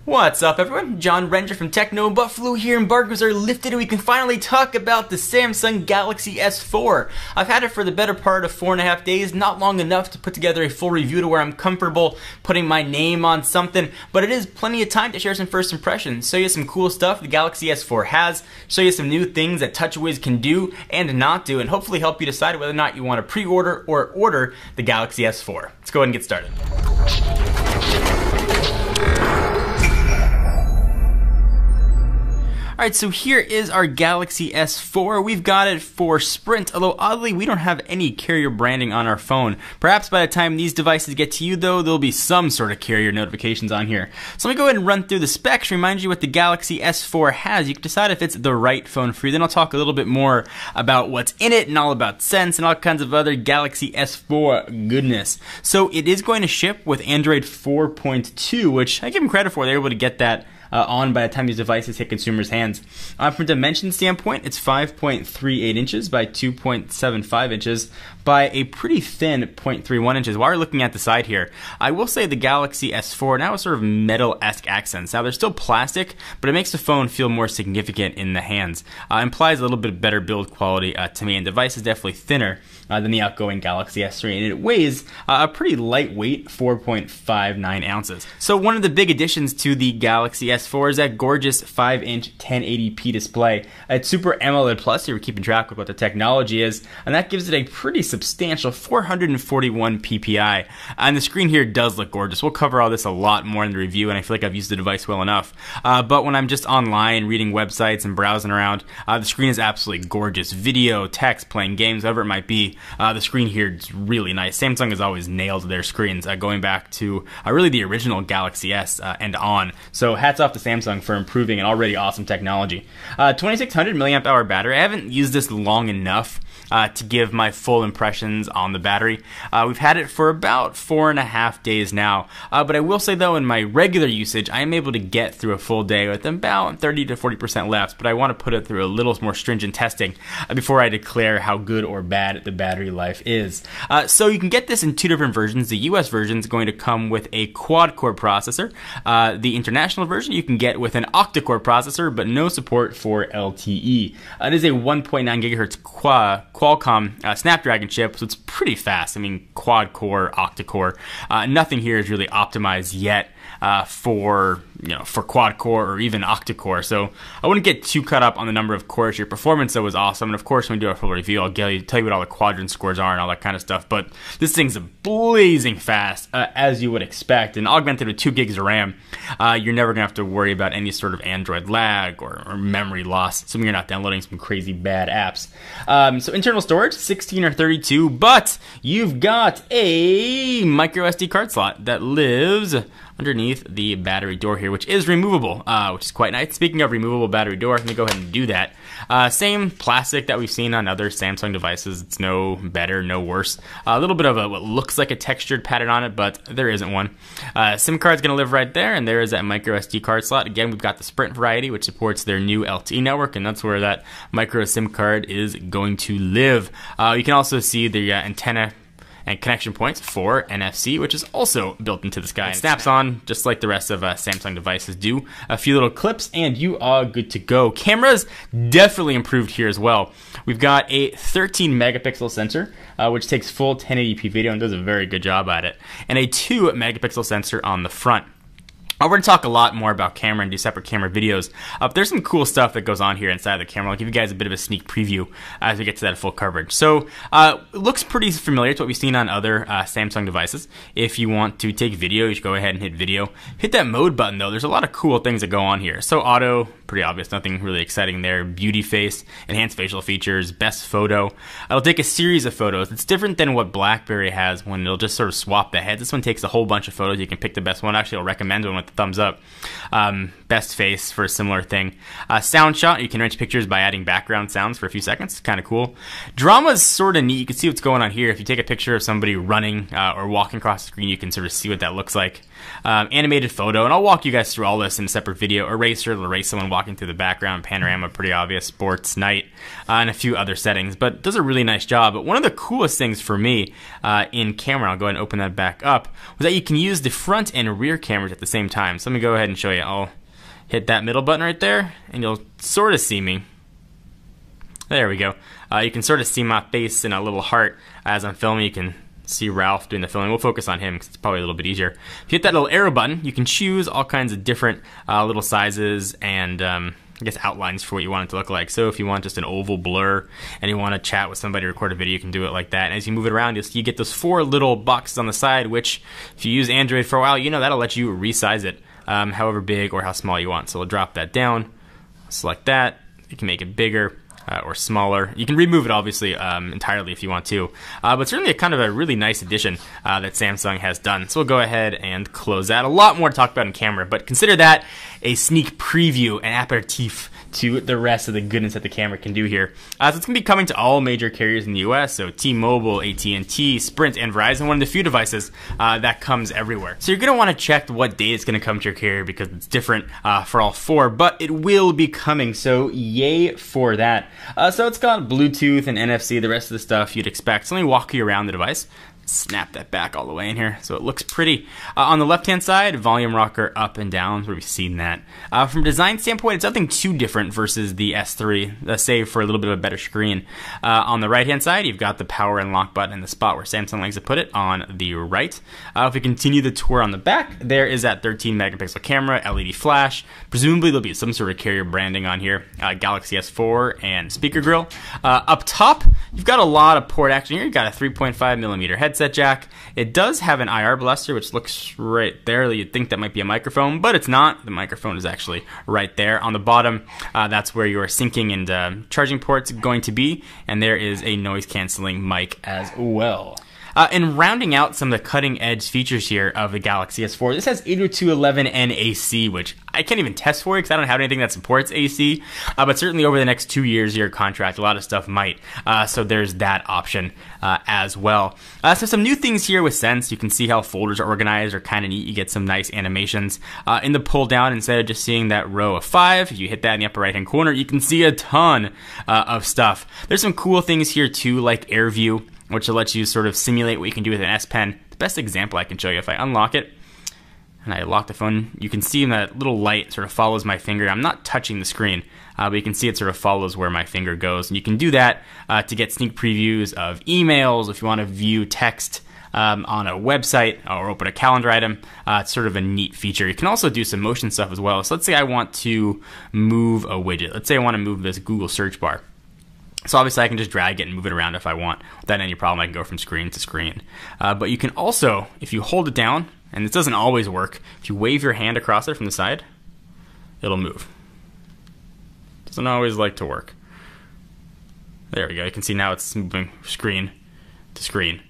What's up, everyone? John Renger from Techno Buffalo here. Embargoes are lifted and we can finally talk about the Samsung Galaxy S4. I've had it for the better part of 4.5 days, not long enough to put together a full review to where I'm comfortable putting my name on something, but it is plenty of time to share some first impressions, show you some cool stuff the Galaxy S4 has, show you some new things that TouchWiz can do and not do, and hopefully help you decide whether or not you want to pre-order or order the Galaxy S4. Let's go ahead and get started. Alright, so here is our Galaxy S4. We've got it for Sprint, although oddly we don't have any carrier branding on our phone. Perhaps by the time these devices get to you though, there'll be some sort of carrier notifications on here. So let me go ahead and run through the specs, remind you what the Galaxy S4 has. You can decide if it's the right phone for you. Then I'll talk a little bit more about what's in it and all about Sense and all kinds of other Galaxy S4 goodness. So it is going to ship with Android 4.2, which I give them credit for. They're able to get that on by the time these devices hit consumers' hands. From a dimension standpoint, it's 5.38 inches by 2.75 inches by a pretty thin 0.31 inches. While we're looking at the side here, I will say the Galaxy S4 now has sort of metal-esque accents. Now they're still plastic, but it makes the phone feel more significant in the hands. Implies a little bit better build quality to me, and the device is definitely thinner than the outgoing Galaxy S3, and it weighs a pretty lightweight 4.59 ounces. So one of the big additions to the Galaxy S4 is that gorgeous 5-inch 1080p display. It's Super AMOLED Plus, so you're keeping track of what the technology is, and that gives it a pretty substantial 441 ppi. And the screen here does look gorgeous. We'll cover all this a lot more in the review, and I feel like I've used the device well enough. But when I'm just online reading websites and browsing around, the screen is absolutely gorgeous. Video, text, playing games, whatever it might be. The screen here is really nice. Samsung has always nailed their screens, going back to really the original Galaxy S and on. So hats off to Samsung for improving an already awesome technology. 2600 milliamp hour battery. I haven't used this long enough to give my full impressions on the battery. We've had it for about 4.5 days now, but I will say though, in my regular usage, I am able to get through a full day with about 30 to 40% left, but I want to put it through a little more stringent testing before I declare how good or bad the battery life is. So you can get this in two different versions. The US version is going to come with a quad-core processor. The international version you can get with an octa-core processor, but no support for LTE. It is a 1.9 gigahertz Qualcomm Snapdragon chip, so it's pretty fast. I mean, quad-core, octa-core. Nothing here is really optimized yet for quad-core or even octa-core. So I wouldn't get too caught up on the number of cores. Your performance though was awesome, and of course when we do our full review, I'll tell you what all the quadrant scores are and all that kind of stuff. But this thing's blazing fast, as you would expect, and augmented with 2 gigs of RAM. You're never gonna have to worry about any sort of Android lag or memory loss, assuming you're not downloading some crazy bad apps. So internal storage, 16 or 32, but you've got a micro SD card slot that lives underneath the battery door here, which is removable, which is quite nice. Speaking of removable battery door, I'm going to go ahead and do that. Same plastic that we've seen on other Samsung devices. It's no better, no worse. A little bit of what looks like a textured pattern on it, but there isn't one. SIM card's going to live right there, and there is that micro SD card slot. Again, we've got the Sprint variety, which supports their new LTE network, and that's where that micro SIM card is going to live. You can also see the antenna and connection points for NFC, which is also built into this guy. It snaps on just like the rest of Samsung devices do. A few little clips and you are good to go. Cameras definitely improved here as well. We've got a 13 megapixel sensor, which takes full 1080p video and does a very good job at it, and a 2 megapixel sensor on the front. We're going to talk a lot more about camera and do separate camera videos. But there's some cool stuff that goes on here inside the camera. I'll give you guys a bit of a sneak preview as we get to that full coverage. So it looks pretty familiar to what we've seen on other Samsung devices. If you want to take video, you should go ahead and hit video. Hit that mode button though. There's a lot of cool things that go on here. So auto, pretty obvious, nothing really exciting there. Beauty face, enhanced facial features, best photo. It'll take a series of photos. It's different than what BlackBerry has when it'll just sort of swap the heads. This one takes a whole bunch of photos. You can pick the best one. Actually, I'll recommend one with the thumbs up. Best face for a similar thing. Sound shot, you can enrich pictures by adding background sounds for a few seconds. Kind of cool. Drama's sort of neat. You can see what's going on here. If you take a picture of somebody running or walking across the screen, you can sort of see what that looks like. Animated photo, and I'll walk you guys through all this in a separate video. Eraser, it'll erase someone walking walking through the background, panorama, pretty obvious, sports, night, and a few other settings, but does a really nice job. But one of the coolest things for me in camera, I'll go ahead and open that back up, was that you can use the front and rear cameras at the same time. So let me go ahead and show you. I'll hit that middle button right there, and you'll sort of see me. There we go. You can sort of see my face in a little heart as I'm filming. You can see Ralph doing the filming. We'll focus on him because it's probably a little bit easier. If you hit that little arrow button, you can choose all kinds of different little sizes and I guess outlines for what you want it to look like. So if you want just an oval blur and you want to chat with somebody, record a video, you can do it like that. And as you move it around, you get those 4 little boxes on the side, which if you use Android for a while, you know that'll let you resize it however big or how small you want. So we'll drop that down, select that. You can make it bigger. Or smaller. You can remove it obviously entirely if you want to, but certainly a kind of a really nice addition that Samsung has done. So we'll go ahead and close that. A lot more to talk about in camera, but consider that a sneak preview, an aperitif to the rest of the goodness that the camera can do here. So it's going to be coming to all major carriers in the US, so T-Mobile, AT&T, Sprint, and Verizon, one of the few devices that comes everywhere. So you're going to want to check what date it's going to come to your carrier because it's different for all 4, but it will be coming, so yay for that. So it's got Bluetooth and NFC, the rest of the stuff you'd expect. So let me walk you around the device. Snap that back all the way in here so it looks pretty. On the left hand side, volume rocker up and down, where we've seen that. From a design standpoint, it's nothing too different versus the S3, save for a little bit of a better screen. On the right hand side, you've got the power and lock button in the spot where Samsung likes to put it on the right. If we continue the tour on the back, there is that 13 megapixel camera, LED flash. Presumably there'll be some sort of carrier branding on here. Galaxy S4 and speaker grill. Up top, you've got a lot of port action here. You've got a 3.5 millimeter headset jack. It does have an IR blaster, which looks right there. You'd think that might be a microphone, but it's not. The microphone is actually right there on the bottom. That's where your syncing and charging port's going to be, and there is a noise canceling mic as well. And rounding out some of the cutting edge features here of the Galaxy S4, this has 802.11n AC, which I can't even test for you because I don't have anything that supports AC, but certainly over the next 2 years of your contract, a lot of stuff might. So there's that option as well. So some new things here with Sense. You can see how folders are organized are kind of neat. You get some nice animations. In the pull down, instead of just seeing that row of 5, if you hit that in the upper right hand corner, you can see a ton of stuff. There's some cool things here too, like AirView, which will let you sort of simulate what you can do with an S Pen. The best example I can show you, if I unlock it and I lock the phone, you can see that little light sort of follows my finger. I'm not touching the screen, but you can see it sort of follows where my finger goes. And you can do that to get sneak previews of emails, if you want to view text on a website or open a calendar item. It's sort of a neat feature. You can also do some motion stuff as well. So let's say I want to move a widget. Let's say I want to move this Google search bar. So obviously I can just drag it and move it around if I want. Without any problem, I can go from screen to screen. But you can also, if you hold it down, and this doesn't always work, if you wave your hand across it from the side, it'll move. Doesn't always like to work. There we go. You can see now it's moving screen to screen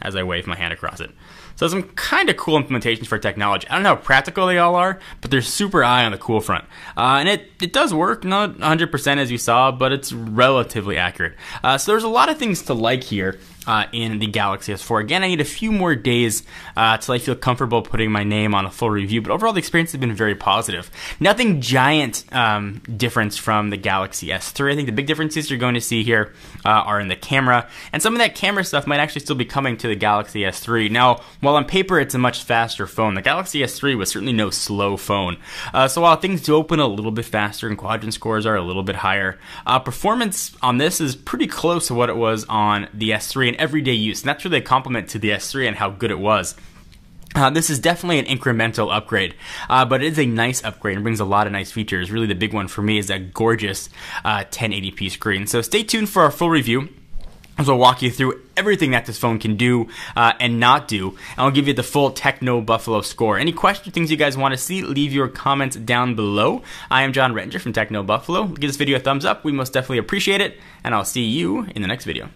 as I wave my hand across it. So some kind of cool implementations for technology. I don't know how practical they all are, but they're super high on the cool front. And it does work, not 100% as you saw, but it's relatively accurate. So there's a lot of things to like here in the Galaxy S4. Again, I need a few more days till I feel comfortable putting my name on a full review, but overall the experience has been very positive. Nothing giant difference from the Galaxy S3. I think the big differences you're going to see here are in the camera, and some of that camera stuff might actually still be coming to the Galaxy S3. Now, while on paper it's a much faster phone, the Galaxy S3 was certainly no slow phone. So while things do open a little bit faster and quadrant scores are a little bit higher, performance on this is pretty close to what it was on the S3 in everyday use, and that's really a compliment to the S3 and how good it was. This is definitely an incremental upgrade, but it is a nice upgrade and brings a lot of nice features. Really the big one for me is that gorgeous 1080p screen. So stay tuned for our full review, as I'll walk you through everything that this phone can do and not do, and I'll give you the full Techno Buffalo score. Any questions, things you guys want to see, leave your comments down below. I am John Rettinger from Techno Buffalo. Give this video a thumbs up. We most definitely appreciate it, and I'll see you in the next video.